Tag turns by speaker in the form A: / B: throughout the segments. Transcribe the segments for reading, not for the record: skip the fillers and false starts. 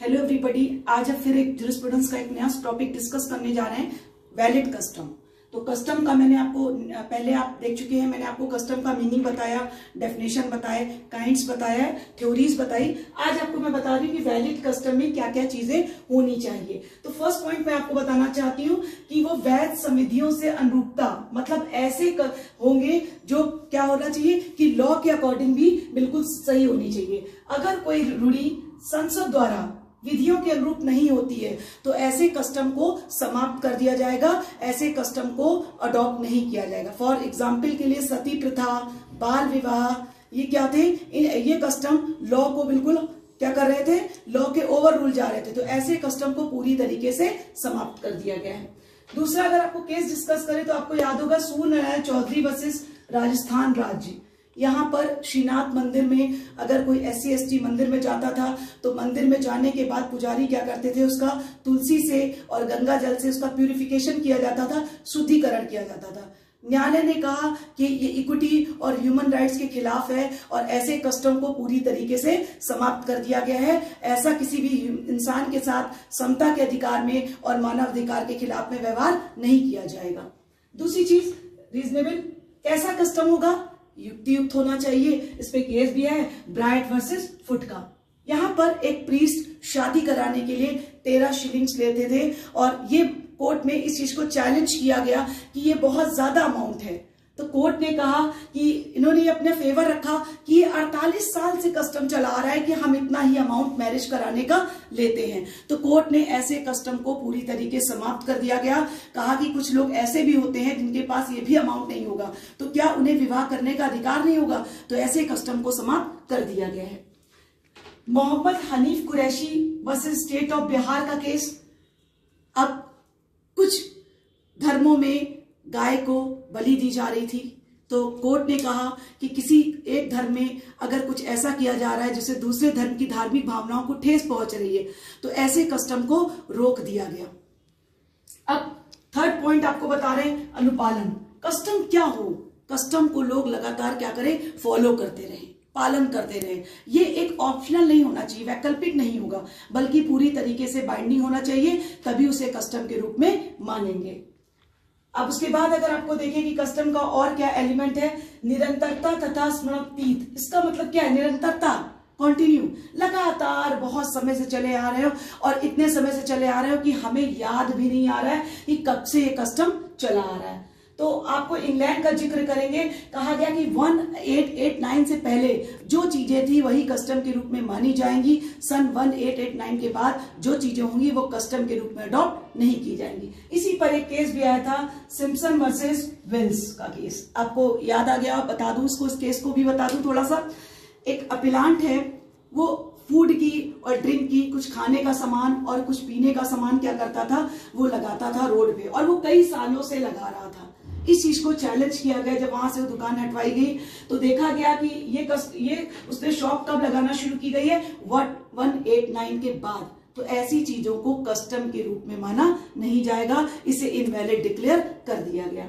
A: Hello everybody, आज अब फिर एक ज्यूरिस्प्रूडेंस का एक नया टॉपिक डिस्कस करने जा रहे हैं, वैलिड कस्टम। तो कस्टम का मैंने आपको पहले आप देख चुके हैं। मैंने आपको कस्टम का मीनिंग बताया, डेफिनेशन बताए, काइंड्स बताया, थ्योरीज बताई। आज आपको मैं बता रही हूँ कि वैलिड कस्टम में क्या क्या चीजें होनी चाहिए। तो फर्स्ट पॉइंट मैं आपको बताना चाहती हूँ कि वो वैध संविधियों से अनुरूपता, मतलब ऐसे होंगे जो क्या होना चाहिए कि लॉ के अकॉर्डिंग भी बिल्कुल सही होनी चाहिए। अगर कोई रूढ़ी संसद द्वारा विधियों के अनुरूप नहीं होती है तो ऐसे कस्टम को समाप्त कर दिया जाएगा, ऐसे कस्टम को अडॉप्ट नहीं किया जाएगा। फॉर एग्जाम्पल के लिए सती प्रथा, बाल विवाह, ये क्या थे? ये कस्टम लॉ को बिल्कुल क्या कर रहे थे? लॉ के ओवर रूल जा रहे थे। तो ऐसे कस्टम को पूरी तरीके से समाप्त कर दिया गया है। दूसरा, अगर आपको केस डिस्कस करें तो आपको याद होगा सूर्यनारायण चौधरी वर्सेस राजस्थान राज्य। यहाँ पर श्रीनाथ मंदिर में अगर कोई SC/ST मंदिर में जाता था तो मंदिर में जाने के बाद पुजारी क्या करते थे, उसका तुलसी से और गंगा जल से उसका प्यूरिफिकेशन किया जाता था, शुद्धिकरण किया जाता था। न्यायालय ने कहा कि ये इक्विटी और ह्यूमन राइट्स के खिलाफ है और ऐसे कस्टम को पूरी तरीके से समाप्त कर दिया गया है। ऐसा किसी भी इंसान के साथ समता के अधिकार में और मानव अधिकार के खिलाफ में व्यवहार नहीं किया जाएगा। दूसरी चीज, रीजनेबल। कैसा कस्टम होगा? युक्ति युक्त होना चाहिए। इस पे केस भी है, ब्राइट वर्सेस फुट का। यहाँ पर एक प्रीस्ट शादी कराने के लिए 13 शिलिंग्स लेते थे और ये कोर्ट में इस चीज को चैलेंज किया गया कि ये बहुत ज्यादा अमाउंट है। तो कोर्ट ने कहा कि इन्होंने अपने फेवर रखा कि ये 48 साल से कस्टम चला आ रहा है कि हम इतना ही अमाउंट मैरिज कराने का लेते हैं। तो कोर्ट ने ऐसे कस्टम को पूरी तरीके से समाप्त कर दिया गया। कहा कि कुछ लोग ऐसे भी होते हैं जिनके पास ये भी अमाउंट नहीं होगा, तो क्या उन्हें विवाह करने का अधिकार नहीं होगा? तो ऐसे कस्टम को समाप्त कर दिया गया है। Mohammad Hanif Qureshi versus State of Bihar का केस। अब कुछ धर्मों में गाय को बलि दी जा रही थी, तो कोर्ट ने कहा कि किसी एक धर्म में अगर कुछ ऐसा किया जा रहा है जिससे दूसरे धर्म की धार्मिक भावनाओं को ठेस पहुंच रही है तो ऐसे कस्टम को रोक दिया गया। अब थर्ड पॉइंट आपको बता रहे हैं, अनुपालन। कस्टम क्या हो? कस्टम को लोग लगातार क्या करें? फॉलो करते रहे, पालन करते रहे। ये एक ऑप्शनल नहीं होना चाहिए, वैकल्पिक नहीं होगा, बल्कि पूरी तरीके से बाइंडिंग होना चाहिए, तभी उसे कस्टम के रूप में मानेंगे। अब उसके बाद अगर आपको देखें कि कस्टम का और क्या एलिमेंट है, निरंतरता तथा स्मरणोत्तीत। इसका मतलब क्या है? निरंतरता, कंटिन्यू, लगातार बहुत समय से चले आ रहे हो और इतने समय से चले आ रहे हो कि हमें याद भी नहीं आ रहा है कि कब से ये कस्टम चला आ रहा है। तो आपको इंग्लैंड का जिक्र करेंगे। कहा गया कि 1889 से पहले जो चीजें थी वही कस्टम के रूप में मानी जाएंगी। सन 1889 के बाद जो चीजें होंगी वो कस्टम के रूप में अडॉप्ट नहीं की जाएंगी। इसी पर एक केस भी आया था, सिम्पसन वर्सेस वेल्स का केस। आपको याद आ गया? बता दूं उसको, इस केस को भी बता दूं थोड़ा सा। एक अपीलांट है, वो फूड की और ड्रिंक की, कुछ खाने का सामान और कुछ पीने का सामान क्या करता था, वो लगाता था रोड पे, और वो कई सालों से लगा रहा था। इस चीज को चैलेंज किया गया। जब वहां से वो दुकान हटवाई गई तो देखा गया कि ये उसने शॉप कब लगाना शुरू की गई है? 1889 के बाद। तो ऐसी चीजों को कस्टम के रूप में माना नहीं जाएगा, इसे इनवैलिड डिक्लेयर कर दिया गया।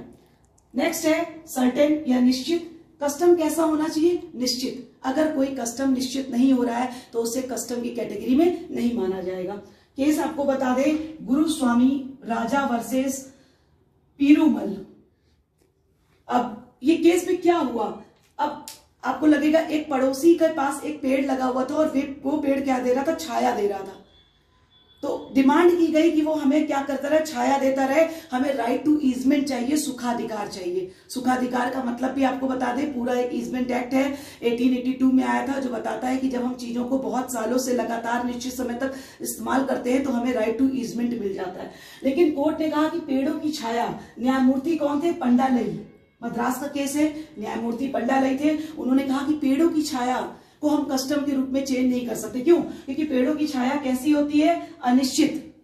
A: नेक्स्ट है सर्टेन या निश्चित। कस्टम कैसा होना चाहिए? निश्चित। अगर कोई कस्टम निश्चित नहीं हो रहा है तो उसे कस्टम की कैटेगरी में नहीं माना जाएगा। केस आपको बता दें, गुरुस्वामी राजा वर्सेस पीरूमल। अब ये केस में क्या हुआ? अब आपको लगेगा एक पड़ोसी के पास एक पेड़ लगा हुआ था और वो पेड़ क्या दे रहा था? छाया दे रहा था। तो डिमांड की गई कि वो हमें क्या करता रहे? छाया देता रहे। हमें राइट टू ईजमेंट चाहिए, सुखाधिकार चाहिए। सुखाधिकार का मतलब भी आपको बता दें, पूरा एक ईजमेंट एक्ट है 1882 में आया था, जो बताता है कि जब हम चीजों को बहुत सालों से लगातार निश्चित समय तक इस्तेमाल करते हैं तो हमें राइट टू ईजमेंट मिल जाता है। लेकिन कोर्ट ने कहा कि पेड़ों की छाया, न्यायमूर्ति कौन थे? पंडालई, मद्रास का केस है, न्यायमूर्ति पंडालई थे। उन्होंने कहा कि पेड़ों की छाया को हम कस्टम के रूप में चेंज नहीं कर सकते। क्यों? क्योंकि पेड़ों की छाया कैसी होती है? अनिश्चित,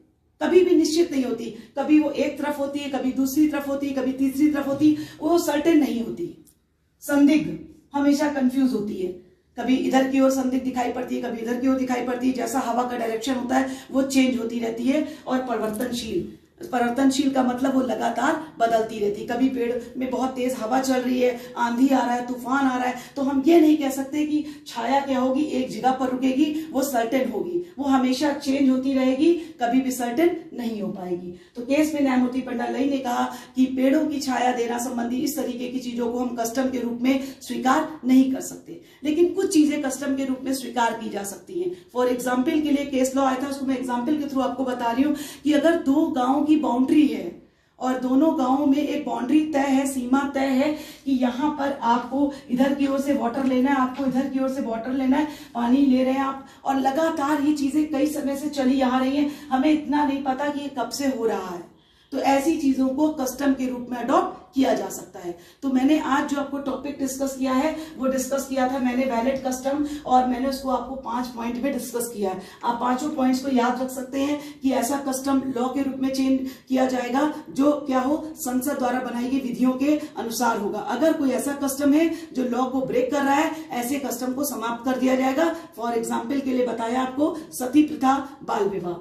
A: कभी भी निश्चित नहीं होती। कभी वो एक तरफ होती है, कभी दूसरी तरफ होती है, कभी तीसरी तरफ होती है, वो सर्टेन नहीं होती। संदिग्ध, हमेशा कंफ्यूज होती है। कभी इधर की ओर संदिग्ध दिखाई पड़ती है, कभी इधर की ओर दिखाई पड़ती है। जैसा हवा का डायरेक्शन होता है वो चेंज होती रहती है। और परिवर्तनशील, परिवर्तनशील का मतलब वो लगातार बदलती रहती। कभी पेड़ में बहुत तेज हवा चल रही है, आंधी आ रहा है, तूफान आ रहा है, तो हम ये नहीं कह सकते कि छाया क्या होगी, एक जगह पर रुकेगी, वो सर्टेन होगी। वो हमेशा चेंज होती रहेगी, कभी भी सर्टेन नहीं हो पाएगी। तो केस में न्यायमूर्ति पंडालई ने कहा कि पेड़ों की छाया देना संबंधी इस तरीके की चीजों को हम कस्टम के रूप में स्वीकार नहीं कर सकते, लेकिन कुछ चीजें कस्टम के रूप में स्वीकार की जा सकती हैं। फॉर एग्जाम्पल के लिए केस लॉ आया था, उसको मैं एग्जाम्पल के थ्रू आपको बता रही हूँ कि अगर दो गांवों की बाउंड्री है और दोनों गांवों में एक बाउंड्री तय है, सीमा तय है कि यहाँ पर आपको इधर की ओर से वाटर लेना है, आपको इधर की ओर से वाटर लेना है, पानी ले रहे हैं आप, और लगातार ये चीजें कई समय से चली आ रही हैं, हमें इतना नहीं पता कि ये कब से हो रहा है, तो ऐसी चीजों को कस्टम के रूप में अडॉप्ट किया जा सकता है। तो मैंने आज जो आपको टॉपिक डिस्कस किया है वो डिस्कस किया था मैंने वैलिड कस्टम, और मैंने उसको आपको 5 पॉइंट में डिस्कस किया है। आप 5 पॉइंट्स को याद रख सकते हैं कि ऐसा कस्टम लॉ के रूप में चेंज किया जाएगा जो क्या हो, संसद द्वारा बनाई गई विधियों के अनुसार होगा। अगर कोई ऐसा कस्टम है जो लॉ को ब्रेक कर रहा है, ऐसे कस्टम को समाप्त कर दिया जाएगा। फॉर एग्जाम्पल के लिए बताया आपको सती प्रथा, बाल विवाह।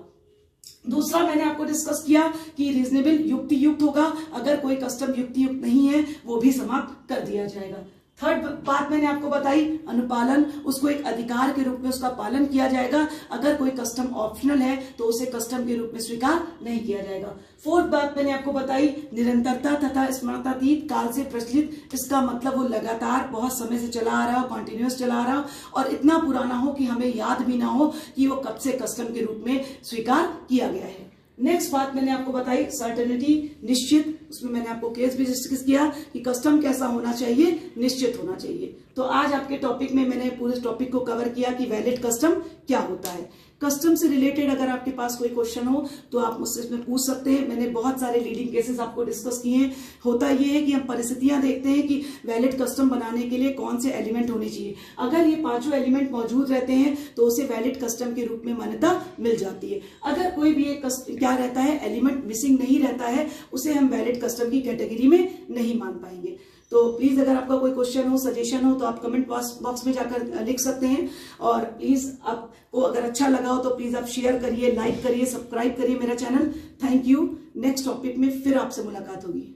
A: दूसरा मैंने आपको डिस्कस किया कि रीजनेबल युक्ति युक्त होगा, अगर कोई कस्टम युक्ति युक्त नहीं है वो भी समाप्त कर दिया जाएगा। थर्ड बात मैंने आपको बताई अनुपालन, उसको एक अधिकार के रूप में उसका पालन किया जाएगा। अगर कोई कस्टम ऑप्शनल है तो उसे कस्टम के रूप में स्वीकार नहीं किया जाएगा। फोर्थ बात मैंने आपको बताई निरंतरता तथा स्मरणातीत काल से प्रचलित, इसका मतलब वो लगातार बहुत समय से चला आ रहा हो, कॉन्टिन्यूस चला आ रहा हो और इतना पुराना हो कि हमें याद भी ना हो कि वो कब से कस्टम के रूप में स्वीकार किया गया है। नेक्स्ट बात मैंने आपको बताई सर्टेनिटी, निश्चित, उसमें मैंने आपको केस भी डिस्कस किया कि कस्टम कैसा होना चाहिए, निश्चित होना चाहिए। तो आज आपके टॉपिक में मैंने पूरे टॉपिक को कवर किया कि वैलिड कस्टम क्या होता है। कस्टम से रिलेटेड अगर आपके पास कोई क्वेश्चन हो तो आप मुझसे इसमें पूछ सकते हैं। मैंने बहुत सारे लीडिंग केसेस आपको डिस्कस किए हैं। होता यह है कि हम परिस्थितियां देखते हैं कि वैलिड कस्टम बनाने के लिए कौन से एलिमेंट होने चाहिए। अगर ये 5 एलिमेंट मौजूद रहते हैं तो उसे वैलिड कस्टम के रूप में मान्यता मिल जाती है। अगर कोई भी एक क्या रहता है, एलिमेंट मिसिंग नहीं रहता है, उसे हम वैलिड कस्टम की कैटेगरी में नहीं मान पाएंगे। तो प्लीज अगर आपका कोई क्वेश्चन हो, सजेशन हो तो आप कमेंट बॉक्स में जाकर लिख सकते हैं। और प्लीज आपको अगर अच्छा लगा हो तो प्लीज आप शेयर करिए, लाइक करिए, सब्सक्राइब करिए मेरा channel. Thank you. Next topic में फिर आपसे मुलाकात होगी।